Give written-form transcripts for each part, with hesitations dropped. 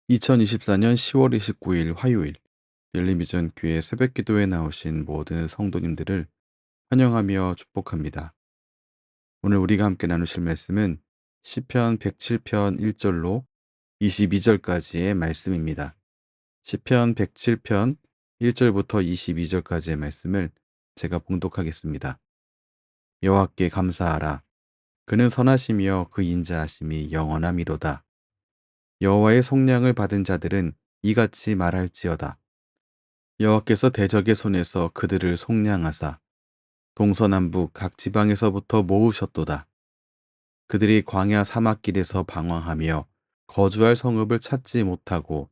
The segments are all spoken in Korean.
2024년 10월 29일 화요일 열림비전 교회 새벽기도에 나오신 모든 성도님들을 환영하며 축복합니다. 오늘 우리가 함께 나누실 말씀은 시편 107편 1절로 22절까지의 말씀입니다. 시편 107편 1절부터 22절까지의 말씀을 제가 봉독하겠습니다. 여호와께 감사하라. 그는 선하시며 그 인자하심이 영원함이로다. 여호와의 속량을 받은 자들은 이같이 말할지어다. 여호와께서 대적의 손에서 그들을 속량하사 동서남북 각 지방에서부터 모으셨도다. 그들이 광야 사막길에서 방황하며 거주할 성읍을 찾지 못하고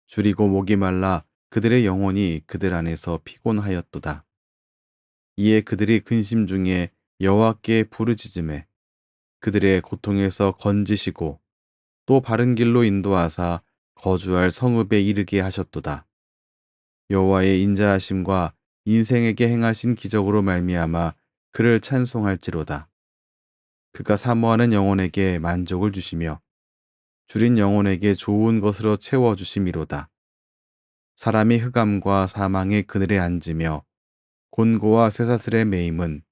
줄이고 목이 말라 그들의 영혼이 그들 안에서 피곤하였도다. 이에 그들이 근심 중에 여호와께 부르짖음에 그들의 고통에서 건지시고 또 바른 길로 인도하사 거주할 성읍에 이르게 하셨도다. 여호와의 인자하심과 인생에게 행하신 기적으로 말미암아 그를 찬송할지로다. 그가 사모하는 영혼에게 만족을 주시며 줄인 영혼에게 좋은 것으로 채워 주심이로다. 사람이 흑암과 사망의 그늘에 앉으며 곤고와 쇠사슬의 매임은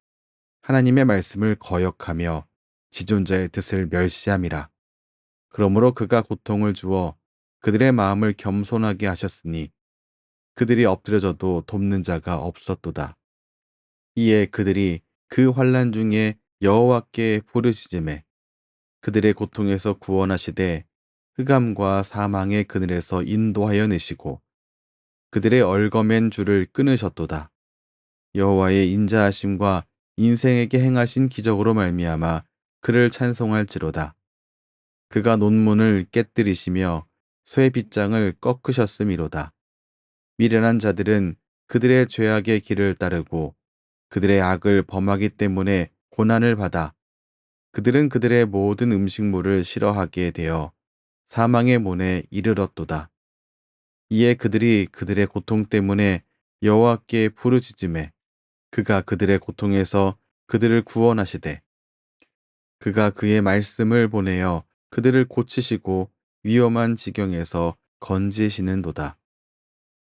하나님의 말씀을 거역하며 지존자의 뜻을 멸시함이라. 그러므로 그가 고통을 주어 그들의 마음을 겸손하게 하셨으니 그들이 엎드려져도 돕는 자가 없었도다. 이에 그들이 그 환난 중에 여호와께 부르짖음에 그들의 고통에서 구원하시되 흑암과 사망의 그늘에서 인도하여 내시고 그들의 얽어맨 줄을 끊으셨도다. 여호와의 인자하심과 인생에게 행하신 기적으로 말미암아 그를 찬송할지로다. 그가 논문을 깨뜨리시며 쇠 빗장을 꺾으셨음이로다. 미련한 자들은 그들의 죄악의 길을 따르고 그들의 악을 범하기 때문에 고난을 받아 그들은 그들의 모든 음식물을 싫어하게 되어 사망의 문에 이르렀도다. 이에 그들이 그들의 고통 때문에 여호와께 부르짖음에 그가 그들의 고통에서 그들을 구원하시되 그가 그의 말씀을 보내어 그들을 고치시고 위험한 지경에서 건지시는도다.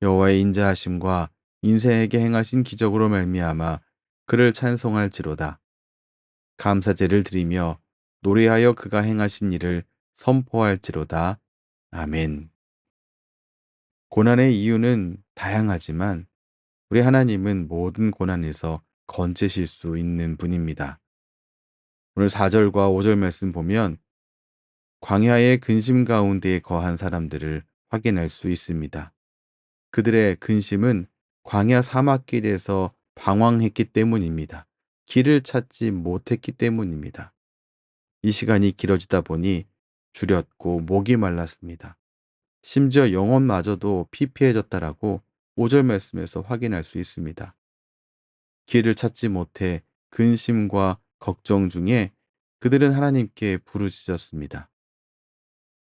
여호와의 인자하심과 인생에게 행하신 기적으로 말미암아 그를 찬송할지로다. 감사제를 드리며 노래하여 그가 행하신 일을 선포할지로다. 아멘. 고난의 이유는 다양하지만 우리 하나님은 모든 고난에서 건지실 수 있는 분입니다. 오늘 4절과 5절 말씀 보면 광야의 근심 가운데 거한 사람들을 확인할 수 있습니다. 그들의 근심은 광야 사막길에서 방황했기 때문입니다. 길을 찾지 못했기 때문입니다. 이 시간이 길어지다 보니 주렸고 목이 말랐습니다. 심지어 영혼마저도 피폐해졌다라고 5절 말씀에서 확인할 수 있습니다. 길을 찾지 못해 근심과 걱정 중에 그들은 하나님께 부르짖었습니다.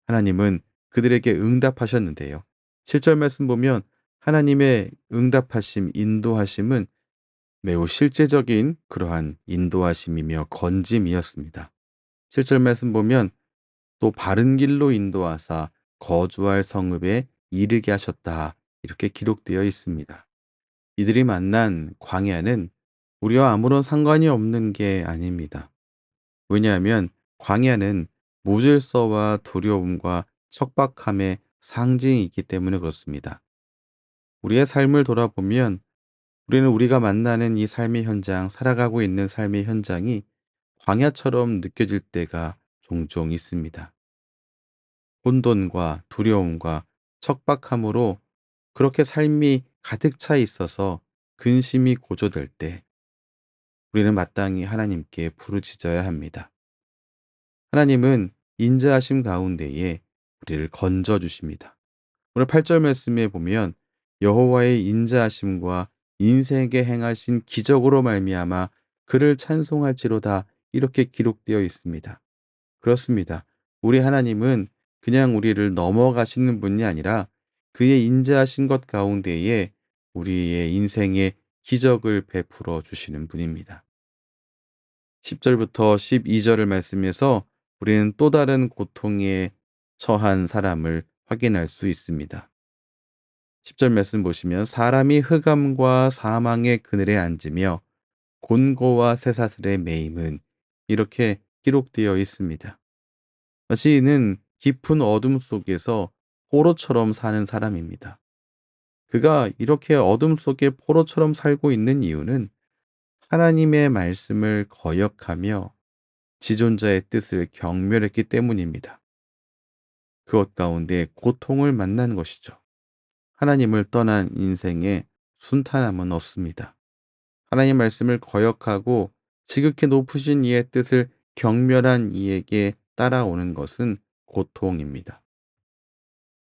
하나님은 그들에게 응답하셨는데요. 7절 말씀 보면 하나님의 응답하심, 인도하심은 매우 실제적인 그러한 인도하심이며 건짐이었습니다. 7절 말씀 보면 또 바른 길로 인도하사 거주할 성읍에 이르게 하셨다. 이렇게 기록되어 있습니다. 이들이 만난 광야는 우리와 아무런 상관이 없는 게 아닙니다. 왜냐하면 광야는 무질서와 두려움과 척박함의 상징이 있기 때문에 그렇습니다. 우리의 삶을 돌아보면 우리는 우리가 만나는 이 삶의 현장, 살아가고 있는 삶의 현장이 광야처럼 느껴질 때가 종종 있습니다. 혼돈과 두려움과 척박함으로 그렇게 삶이 가득 차 있어서 근심이 고조될 때 우리는 마땅히 하나님께 부르짖어야 합니다. 하나님은 인자하심 가운데에 우리를 건져 주십니다. 오늘 8절 말씀에 보면 여호와의 인자하심과 인생에게 행하신 기적으로 말미암아 그를 찬송할지로다 이렇게 기록되어 있습니다. 그렇습니다. 우리 하나님은 그냥 우리를 넘어가시는 분이 아니라 그의 인자하신 것 가운데에 우리의 인생에 기적을 베풀어 주시는 분입니다. 10절부터 12절을 말씀에서 우리는 또 다른 고통에 처한 사람을 확인할 수 있습니다. 10절 말씀 보시면 사람이 흑암과 사망의 그늘에 앉으며 곤고와 쇠사슬에 매임은 이렇게 기록되어 있습니다. 마치 이는 깊은 어둠 속에서 포로처럼 사는 사람입니다. 그가 이렇게 어둠 속에 포로처럼 살고 있는 이유는 하나님의 말씀을 거역하며 지존자의 뜻을 경멸했기 때문입니다. 그것 가운데 고통을 만난 것이죠. 하나님을 떠난 인생에 순탄함은 없습니다. 하나님 말씀을 거역하고 지극히 높으신 이의 뜻을 경멸한 이에게 따라오는 것은 고통입니다.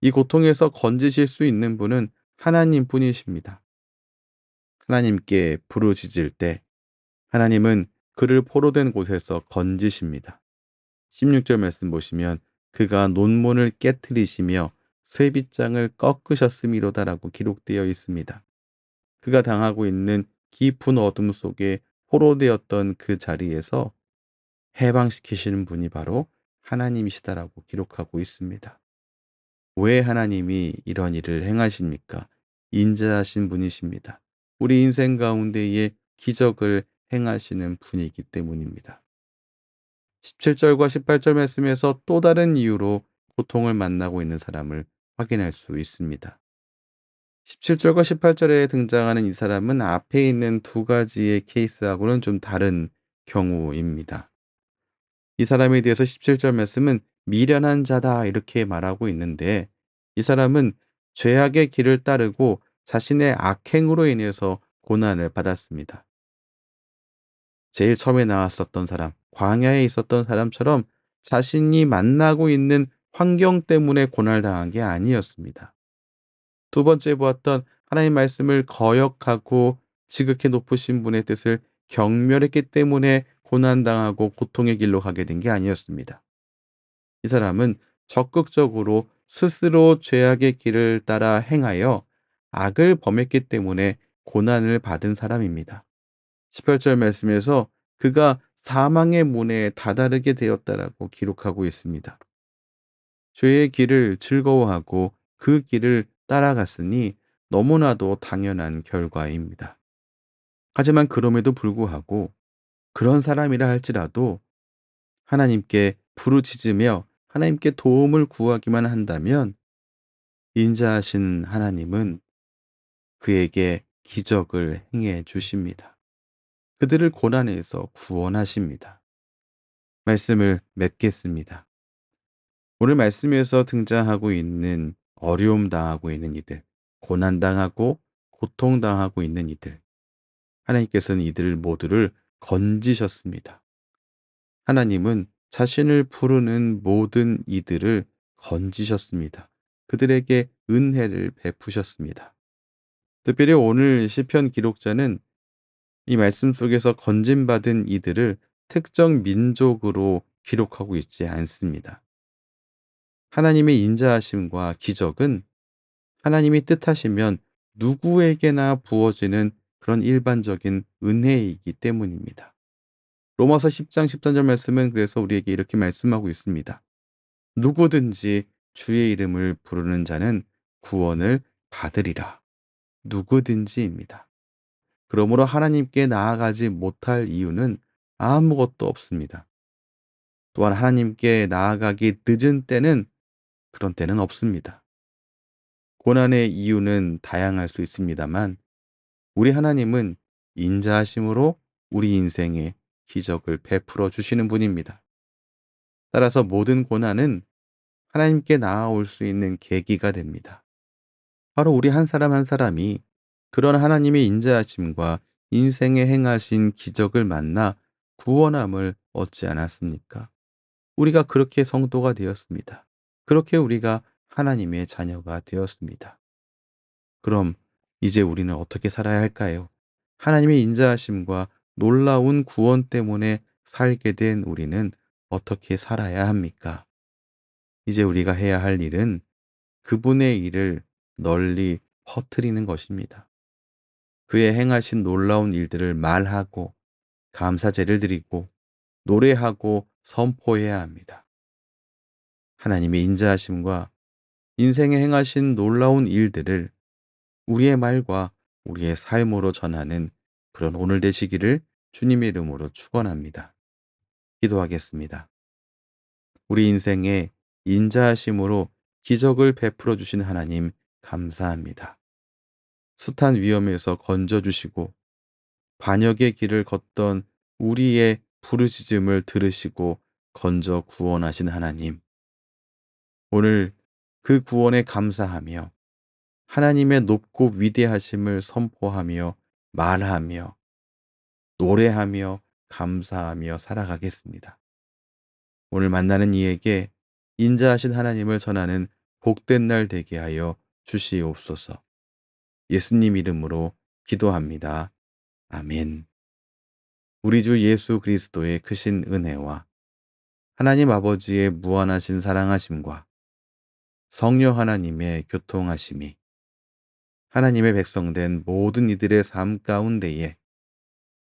이 고통에서 건지실 수 있는 분은 하나님 뿐이십니다. 하나님께 부르짖을 때 하나님은 그를 포로된 곳에서 건지십니다. 16절 말씀 보시면 그가 논문을 깨뜨리시며 쇠빗장을 꺾으셨음이로다라고 기록되어 있습니다. 그가 당하고 있는 깊은 어둠 속에 포로되었던 그 자리에서 해방시키시는 분이 바로 하나님이시다라고 기록하고 있습니다. 왜 하나님이 이런 일을 행하십니까? 인자하신 분이십니다. 우리 인생 가운데에 기적을 행하시는 분이기 때문입니다. 17절과 18절 말씀에서 또 다른 이유로 고통을 만나고 있는 사람을 확인할 수 있습니다. 17절과 18절에 등장하는 이 사람은 앞에 있는 두 가지의 케이스하고는 좀 다른 경우입니다. 이 사람에 대해서 17절 말씀은 미련한 자다 이렇게 말하고 있는데 이 사람은 죄악의 길을 따르고 자신의 악행으로 인해서 고난을 받았습니다. 제일 처음에 나왔었던 사람, 광야에 있었던 사람처럼 자신이 만나고 있는 환경 때문에 고난당한 게 아니었습니다. 두 번째 보았던 하나님 말씀을 거역하고 지극히 높으신 분의 뜻을 경멸했기 때문에 고난당하고 고통의 길로 가게 된 게 아니었습니다. 이 사람은 적극적으로 스스로 죄악의 길을 따라 행하여 악을 범했기 때문에 고난을 받은 사람입니다. 18절 말씀에서 그가 사망의 문에 다다르게 되었다라고 기록하고 있습니다. 죄의 길을 즐거워하고 그 길을 따라갔으니 너무나도 당연한 결과입니다. 하지만 그럼에도 불구하고 그런 사람이라 할지라도 하나님께 부르짖으며 하나님께 도움을 구하기만 한다면 인자하신 하나님은 그에게 기적을 행해 주십니다. 그들을 고난에서 구원하십니다. 말씀을 맺겠습니다. 오늘 말씀에서 등장하고 있는 어려움 당하고 있는 이들, 고난 당하고 고통 당하고 있는 이들, 하나님께서는 이들 모두를 건지셨습니다. 하나님은 자신을 부르는 모든 이들을 건지셨습니다. 그들에게 은혜를 베푸셨습니다. 특별히 오늘 시편 기록자는 이 말씀 속에서 건짐받은 이들을 특정 민족으로 기록하고 있지 않습니다. 하나님의 인자하심과 기적은 하나님이 뜻하시면 누구에게나 부어지는 그런 일반적인 은혜이기 때문입니다. 로마서 10장 13절 말씀은 그래서 우리에게 이렇게 말씀하고 있습니다. 누구든지 주의 이름을 부르는 자는 구원을 받으리라. 누구든지입니다. 그러므로 하나님께 나아가지 못할 이유는 아무것도 없습니다. 또한 하나님께 나아가기 늦은 때는 그런 때는 없습니다. 고난의 이유는 다양할 수 있습니다만 우리 하나님은 인자하심으로 우리 인생에 기적을 베풀어 주시는 분입니다. 따라서 모든 고난은 하나님께 나아올 수 있는 계기가 됩니다. 바로 우리 한 사람 한 사람이 그런 하나님의 인자하심과 인생에 행하신 기적을 만나 구원함을 얻지 않았습니까? 우리가 그렇게 성도가 되었습니다. 그렇게 우리가 하나님의 자녀가 되었습니다. 그럼 이제 우리는 어떻게 살아야 할까요? 하나님의 인자하심과 놀라운 구원 때문에 살게 된 우리는 어떻게 살아야 합니까? 이제 우리가 해야 할 일은 그분의 일을 널리 퍼뜨리는 것입니다. 그의 행하신 놀라운 일들을 말하고 감사제를 드리고 노래하고 선포해야 합니다. 하나님의 인자하심과 인생에 행하신 놀라운 일들을 우리의 말과 우리의 삶으로 전하는 그런 오늘 되시기를 주님의 이름으로 축원합니다. 기도하겠습니다. 우리 인생에 인자하심으로 기적을 베풀어 주신 하나님 감사합니다. 숱한 위험에서 건져 주시고 반역의 길을 걷던 우리의 부르짖음을 들으시고 건져 구원하신 하나님. 오늘 그 구원에 감사하며 하나님의 높고 위대하심을 선포하며 말하며 노래하며 감사하며 살아가겠습니다. 오늘 만나는 이에게 인자하신 하나님을 전하는 복된 날 되게 하여 주시옵소서. 예수님 이름으로 기도합니다. 아멘. 우리 주 예수 그리스도의 크신 은혜와 하나님 아버지의 무한하신 사랑하심과 성령 하나님의 교통하심이 하나님의 백성된 모든 이들의 삶 가운데에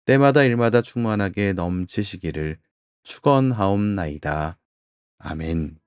때마다 일마다 충만하게 넘치시기를 축원하옵나이다. 아멘.